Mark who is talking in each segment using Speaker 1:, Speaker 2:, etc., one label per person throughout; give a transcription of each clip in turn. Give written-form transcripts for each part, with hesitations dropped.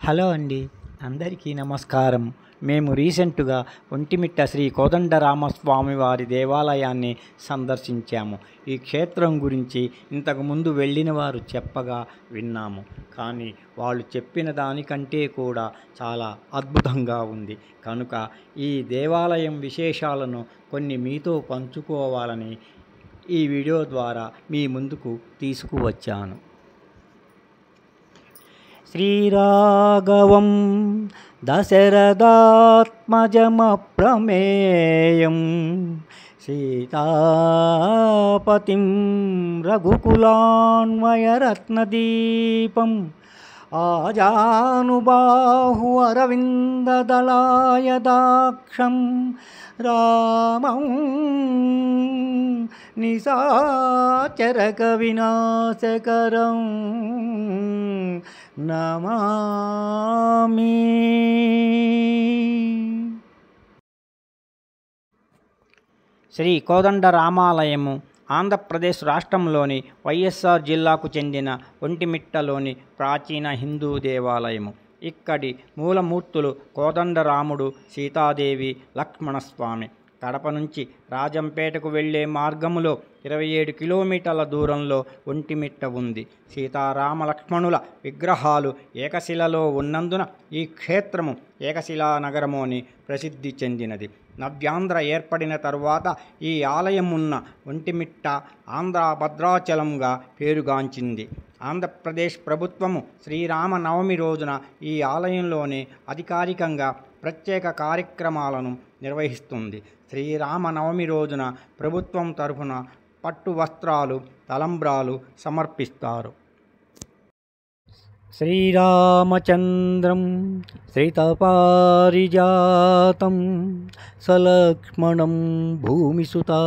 Speaker 1: Hello అండి, అందరికీ నమస్కారం. మేము రీసెంట్గా ఒంటిమిట్ట శ్రీ కోదండరామస్వామి వారి దేవాలయాన్ని సందర్శించాము. ఈ క్షేత్రం గురించి ఇంతకుముందు వెళ్ళిన వారు చెప్పగా విన్నాము. కానీ వాళ్ళు చెప్పిన దానికంటే కూడా చాలా అద్భుతంగా ఉంది. కనుక ఈ దేవాలయం విశేషాలను కొన్ని మీతో పంచుకోవాలని ఈ వీడియో ద్వారా మీ ముందుకు తీసుకువచ్చాను. శ్రీరాఘవం దశరథాత్మజమప్రమేయం సీతాపతిం రఘుకులాన్వయరత్నదీపం ఆజానుబాహు అరవిందదళాయదాక్షం రామం నిశాచరక వినాశకరం నమామి. శ్రీ కోదండరామాలయము ఆంధ్రప్రదేశ్ రాష్ట్రంలోని వైఎస్ఆర్ జిల్లాకు చెందిన ఒంటిమిట్టలోని ప్రాచీన హిందూ దేవాలయము. ఇక్కడి మూలమూర్తులు కోదండరాముడు, సీతాదేవి, లక్ష్మణస్వామి. కడప నుంచి రాజంపేటకు వెళ్లే మార్గములో 27 కిలోమీటర్ల దూరంలో ఒంటిమిట్ట ఉంది. సీతారామ లక్ష్మణుల విగ్రహాలు ఏకశిలలో ఉన్నందున ఈ క్షేత్రము ఏకశిలా నగరము అని ప్రసిద్ధి చెందినది. నవ్యాంధ్ర ఏర్పడిన తరువాత ఈ ఆలయం ఉన్న ఒంటిమిట్ట ఆంధ్ర భద్రాచలంగా పేరుగాంచింది. ఆంధ్రప్రదేశ్ ప్రభుత్వము శ్రీరామనవమి రోజున ఈ ఆలయంలోనే అధికారికంగా ప్రత్యేక కార్యక్రమాలను నిర్వహిస్తుంది. శ్రీరామనవమి రోజున ప్రభుత్వం తరఫున పట్టు వస్త్రాలు, తలంబ్రాలు సమర్పిస్తారు. శ్రీరామచంద్రం శ్రితపారిజాతం సలక్ష్మణం భూమిసుతాసమేతం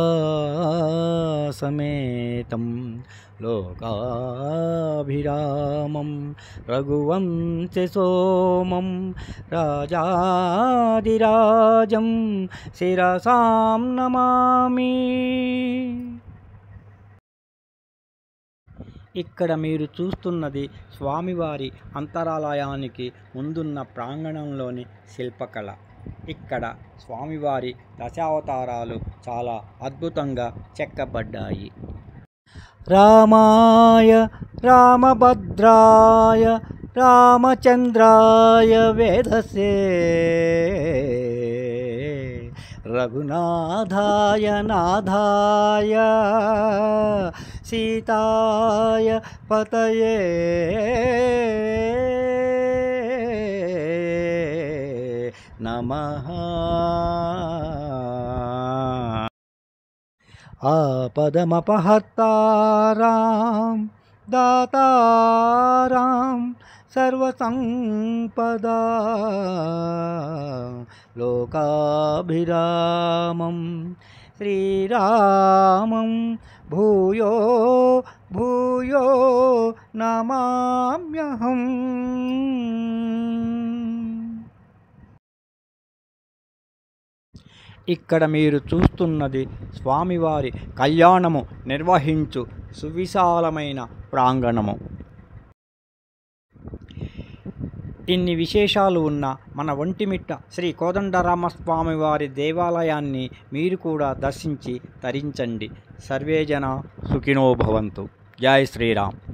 Speaker 1: లోకాభిరామం రఘువంశసోమం రాజాదిరాజం శిరసాం నమామి. ఇక్కడ మీరు చూస్తున్నది స్వామివారి అంతరాలయానికి ముందున్న ప్రాంగణంలోని శిల్పకళ. ఇక్కడ స్వామివారి దశావతారాలు చాలా అద్భుతంగా చెక్కబడ్డాయి. రామాయ రామభద్రాయ రామచంద్రాయ వేధసే రఘునాథాయ నాథాయ సీతాయ పతయే నమః. ఆపదమపహర్తారాం దాతారాం సర్వసంపదా లోకాభిరామం శ్రీరామం భూయో భూయో నమామ్యహం. ఇక్కడ మీరు చూస్తున్నది స్వామివారి కళ్యాణము నిర్వహించు సువిశాలమైన ప్రాంగణము. ఇన్ని విశేషాలు ఉన్న మన ఒంటిమిట్ట శ్రీ కోదండరామస్వామి వారి దేవాలయాన్ని మీరు కూడా దర్శించి తరించండి. సర్వే జన సుఖినో భవంతు. జై శ్రీరామ్.